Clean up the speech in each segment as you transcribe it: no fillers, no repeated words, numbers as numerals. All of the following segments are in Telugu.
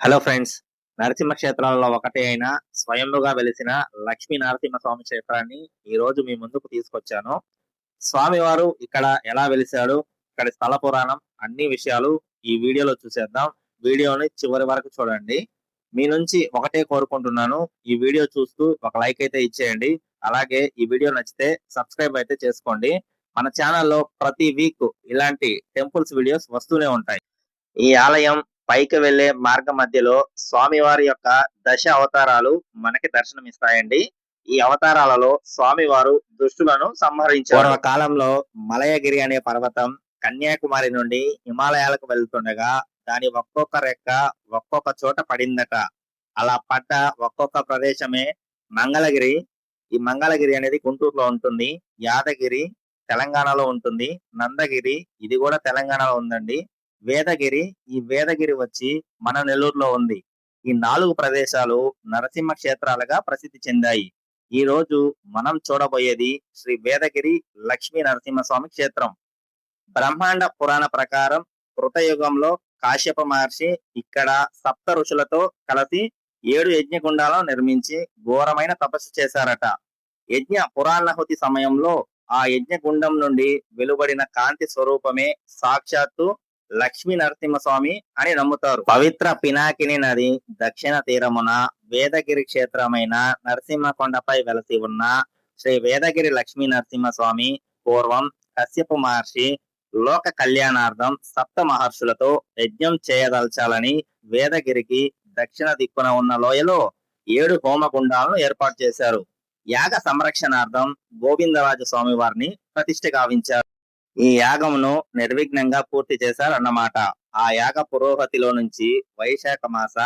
హలో ఫ్రెండ్స్, నరసింహ క్షేత్రాలలో ఒకటి అయిన స్వయంభుగా వెలిసిన లక్ష్మీ నరసింహస్వామి క్షేత్రాన్ని ఈ రోజు మీ ముందుకు తీసుకొచ్చాను. స్వామివారు ఇక్కడ ఎలా వెలిశాడు, ఇక్కడ స్థల పురాణం, అన్ని విషయాలు ఈ వీడియోలో చూసేద్దాం. వీడియోని చివరి వరకు చూడండి. మీ నుంచి ఒకటే కోరుకుంటున్నాను, ఈ వీడియో చూస్తూ ఒక లైక్ అయితే ఇచ్చేయండి. అలాగే ఈ వీడియో నచ్చితే సబ్స్క్రైబ్ అయితే చేసుకోండి. మన ఛానల్లో ప్రతి వీక్ ఇలాంటి టెంపుల్స్ వీడియోస్ వస్తూనే ఉంటాయి. ఈ ఆలయం పైకి వెళ్లే మార్గ మధ్యలో స్వామివారి యొక్క దశ అవతారాలు మనకి దర్శనమిస్తాయండి. ఈ అవతారాలలో స్వామివారు దుష్టులను సంహరించారు. పూర్వకాలంలో మలయగిరి అనే పర్వతం కన్యాకుమారి నుండి హిమాలయాలకు వెళ్తుండగా దాని ఒక్కొక్క రెక్క ఒక్కొక్క చోట పడిందట. అలా పడ్డ ఒక్కొక్క ప్రదేశమే మంగళగిరి. ఈ మంగళగిరి అనేది గుంటూరులో ఉంటుంది. యాదగిరి తెలంగాణలో ఉంటుంది. నందగిరి ఇది కూడా తెలంగాణలో ఉందండి. వేదగిరి, ఈ వేదగిరి వచ్చి మన నెల్లూరులో ఉంది. ఈ 4 ప్రదేశాలు నరసింహ క్షేత్రాలుగా ప్రసిద్ధి చెందాయి. ఈ రోజు మనం చూడబోయేది శ్రీ వేదగిరి లక్ష్మీ నరసింహస్వామి క్షేత్రం. బ్రహ్మాండ పురాణ ప్రకారం కృతయుగంలో కాశ్యప మహర్షి ఇక్కడ సప్త ఋషులతో కలిసి 7 యజ్ఞగుండాలను నిర్మించి ఘోరమైన తపస్సు చేశారట. యజ్ఞ పురాణాహుతి సమయంలో ఆ యజ్ఞగుండం నుండి వెలువడిన కాంతి స్వరూపమే సాక్షాత్తు లక్ష్మీ నరసింహస్వామి అని నమ్ముతారు. పవిత్ర పినాకిని నది దక్షిణ తీరమున వేదగిరి క్షేత్రమైన నరసింహ కొండపై వెలసి ఉన్న శ్రీ వేదగిరి లక్ష్మీ నరసింహస్వామి పూర్వం కశ్యప మహర్షి లోక కళ్యాణార్థం సప్త మహర్షులతో యజ్ఞం చేయదలచాలని వేదగిరికి దక్షిణ దిక్కున ఉన్న లోయలో 7 హోమగుండాలను ఏర్పాటు చేశారు. యాగ సంరక్షణార్థం గోవిందరాజు స్వామి వారిని ప్రతిష్ఠ గావించారు. ఈ యాగమును నిర్విఘ్నంగా పూర్తి చేశారన్నమాట. ఆ యాగ పురోహతిలో నుంచి వైశాఖ మాస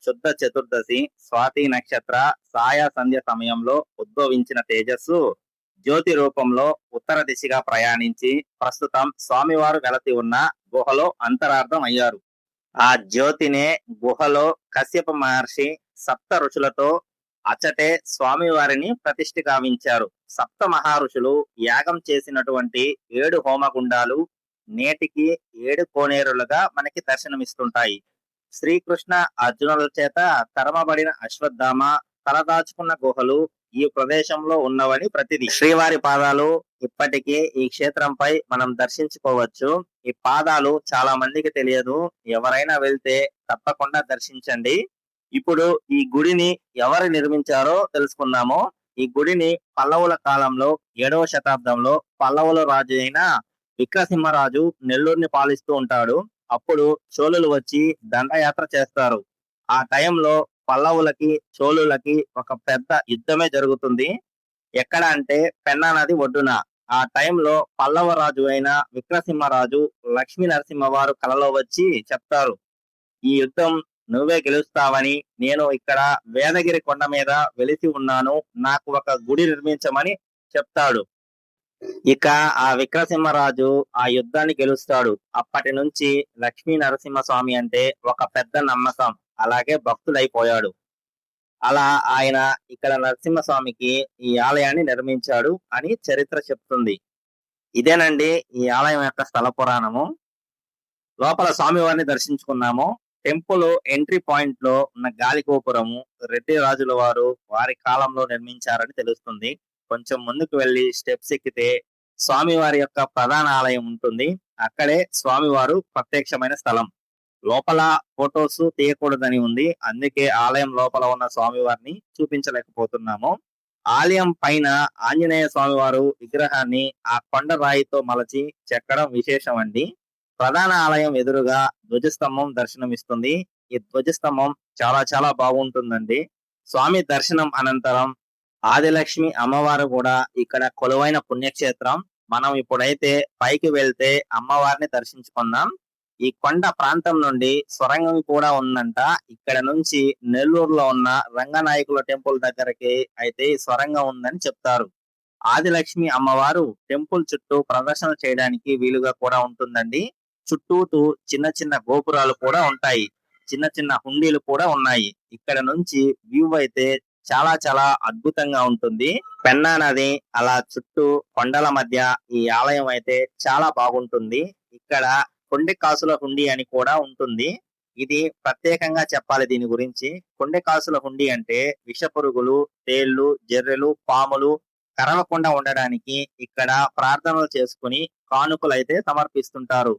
శుద్ధ చతుర్దశి స్వాతి నక్షత్ర సాయ సంధ్య సమయంలో ఉద్భవించిన తేజస్సు జ్యోతి రూపంలో ఉత్తర దిశగా ప్రయాణించి ప్రస్తుతం స్వామివారు వెలసి ఉన్న గుహలో అంతరార్థం అయ్యారు. ఆ జ్యోతినే గుహలో కశ్యప మహర్షి సప్త ఋషులతో అచ్చటే స్వామివారిని ప్రతిష్ఠ గావించారు. సప్త మహర్షులు యాగం చేసినటువంటి 7 హోమగుండాలు నేటికి 7 కోనేరులుగా మనకి దర్శనమిస్తుంటాయి. శ్రీకృష్ణ అర్జునుల చేత తరమబడిన అశ్వత్థామ తలదాచుకున్న గుహలు ఈ ప్రదేశంలో ఉన్నవని ప్రతిది. శ్రీవారి పాదాలు ఇప్పటికీ ఈ క్షేత్రంపై మనం దర్శించుకోవచ్చు. ఈ పాదాలు చాలా మందికి తెలియదు. ఎవరైనా వెళ్తే తప్పకుండా దర్శించండి. ఇప్పుడు ఈ గుడిని ఎవరు నిర్మించారో తెలుసుకుందాము. ఈ గుడిని పల్లవుల కాలంలో 7వ శతాబ్దంలో పల్లవుల రాజు అయిన విక్రసింహరాజు నెల్లూరుని పాలిస్తూ ఉంటాడు. అప్పుడు చోళులు వచ్చి దండయాత్ర చేస్తారు. ఆ టైంలో పల్లవులకి చోళులకి ఒక పెద్ద యుద్ధమే జరుగుతుంది. ఎక్కడ అంటే పెన్నా నది ఒడ్డున. ఆ టైంలో పల్లవ రాజు అయిన విక్రసింహరాజు లక్ష్మీ నరసింహవారు కలలో వచ్చి చెప్తారు, ఈ యుద్ధం నువ్వే గెలుస్తావని, నేను ఇక్కడ వేదగిరి కొండ మీద వెలిసి ఉన్నాను, నాకు ఒక గుడి నిర్మించమని చెప్తాడు. ఇక ఆ విక్రసింహరాజు ఆ యుద్ధాన్ని గెలుస్తాడు. అప్పటి నుంచి లక్ష్మీ నరసింహస్వామి అంటే ఒక పెద్ద నమ్మకం, అలాగే భక్తులైపోయాడు. అలా ఆయన ఇక్కడ నరసింహస్వామికి ఈ ఆలయాన్ని నిర్మించాడు అని చరిత్ర చెప్తుంది. ఇదేనండి ఈ ఆలయం యొక్క స్థల పురాణము. లోపల స్వామివారిని దర్శించుకున్నాము. టెంపుల్ ఎంట్రీ పాయింట్ లో ఉన్న గాలి గోపురము రెడ్డి రాజుల వారు వారి కాలంలో నిర్మించారని తెలుస్తుంది. కొంచెం ముందుకు వెళ్లి స్టెప్స్ ఎక్కితే స్వామివారి యొక్క ప్రధాన ఆలయం ఉంటుంది. అక్కడే స్వామివారు ప్రత్యక్షమైన స్థలం. లోపల ఫొటోస్ తీయకూడదని ఉంది, అందుకే ఆలయం లోపల ఉన్న స్వామివారిని చూపించలేకపోతున్నాము. ఆలయం పైన ఆంజనేయ స్వామివారు విగ్రహాన్ని ఆ కొండ రాయితో మలచి చెక్కడం విశేషం అండి. ప్రధాన ఆలయం ఎదురుగా ధ్వజస్తంభం దర్శనమిస్తుంది. ఈ ధ్వజస్తంభం చాలా చాలా బాగుంటుందండి. స్వామి దర్శనం అనంతరం ఆదిలక్ష్మి అమ్మవారు కూడా ఇక్కడ కొలువైన పుణ్యక్షేత్రం. మనం ఇప్పుడైతే పైకి వెళ్తే అమ్మవారిని దర్శించుకుందాం. ఈ కొండ ప్రాంతం నుండి సొరంగం కూడా ఉందంట. ఇక్కడ నుంచి నెల్లూరులో ఉన్న రంగనాయకుల టెంపుల్ దగ్గరకి అయితే ఈ సొరంగం ఉందని చెప్తారు. ఆదిలక్ష్మి అమ్మవారు టెంపుల్ చుట్టూ ప్రదర్శన చేయడానికి వీలుగా కూడా ఉంటుందండి. చుట్టూతూ చిన్న చిన్న గోపురాలు కూడా ఉంటాయి, చిన్న చిన్న హుండీలు కూడా ఉన్నాయి. ఇక్కడ నుంచి వ్యూ అయితే చాలా చాలా అద్భుతంగా ఉంటుంది. పెన్నా నది అలా చుట్టూ కొండల మధ్య ఈ ఆలయం అయితే చాలా బాగుంటుంది. ఇక్కడ కొండి కాసుల హుండీ అని కూడా ఉంటుంది. ఇది ప్రత్యేకంగా చెప్పాలి దీని గురించి. కొండెకాసుల హుండీ అంటే విషపురుగులు, తేళ్లు, జర్రెలు, పాములు కరవకుండా ఉండడానికి ఇక్కడ ప్రార్థనలు చేసుకుని కానుకలైతే సమర్పిస్తుంటారు.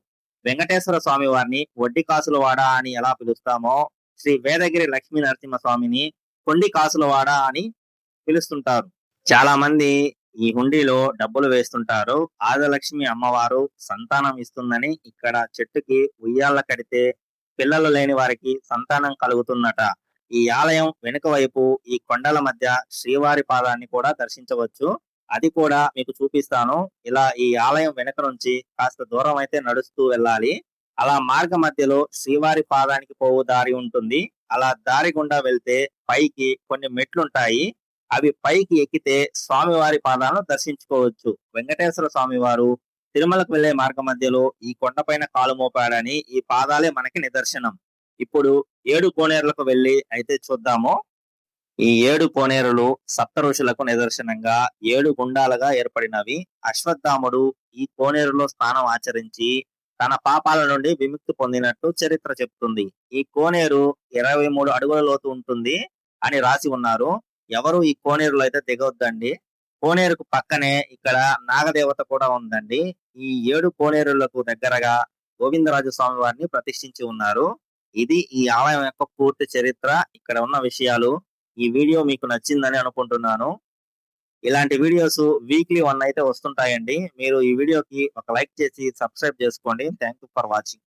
వెంకటేశ్వర స్వామి వారిని వడ్డీ కాసులవాడ అని ఎలా పిలుస్తామో, శ్రీ వేదగిరి లక్ష్మీ నరసింహస్వామిని కొండి కాసులవాడ అని పిలుస్తుంటారు. చాలా మంది ఈ హుండీలో డబ్బులు వేస్తుంటారు. ఆదిలక్ష్మి అమ్మవారు సంతానం ఇస్తుందని ఇక్కడ చెట్టుకి ఉయ్యాల కడితే పిల్లలు లేని వారికి సంతానం కలుగుతున్నట. ఈ ఆలయం వెనుక వైపు ఈ కొండల మధ్య శ్రీవారి పాదాన్ని కూడా దర్శించవచ్చు. అది కూడా మీకు చూపిస్తాను. ఇలా ఈ ఆలయం వెనుక నుంచి కాస్త దూరం అయితే నడుస్తూ వెళ్ళాలి. అలా మార్గ మధ్యలో శ్రీవారి పాదానికి పోవు దారి ఉంటుంది. అలా దారి గుండా వెళ్తే పైకి కొన్ని మెట్లుంటాయి. అవి పైకి ఎక్కితే స్వామివారి పాదాలను దర్శించుకోవచ్చు. వెంకటేశ్వర స్వామి వారు తిరుమలకు వెళ్లే మార్గ మధ్యలో ఈ కొండపైన కాలు మోపాడని ఈ పాదాలే మనకి నిదర్శనం. ఇప్పుడు 7 కోనేరులకు వెళ్లి అయితే చూద్దాము. ఈ 7 కోనేరులు సప్త ఋషులకు నిదర్శనంగా 7 గుండాలుగా ఏర్పడినవి. అశ్వత్థాముడు ఈ కోనేరులో స్నానం ఆచరించి తన పాపాల నుండి విముక్తి పొందినట్టు చరిత్ర చెప్తుంది. ఈ కోనేరు 23 అడుగుల లోతు ఉంటుంది అని రాసి ఉన్నారు. ఎవరు ఈ కోనేరులో అయితే దిగొద్దండి. కోనేరుకు పక్కనే ఇక్కడ నాగదేవత కూడా ఉందండి. ఈ 7 కోనేరులకు దగ్గరగా గోవిందరాజు స్వామి వారిని ప్రతిష్ఠించి ఉన్నారు. ఇది ఈ ఆలయం యొక్క పూర్తి చరిత్ర, ఇక్కడ ఉన్న విషయాలు. ఈ వీడియో మీకు నచ్చిందని అనుకుంటున్నాను. ఇలాంటి వీడియోస్ వీక్లీ 1 అయితే వస్తుంటాయండి. మీరు ఈ వీడియోకి ఒక లైక్ చేసి సబ్స్క్రైబ్ చేసుకోండి. Thank you for watching.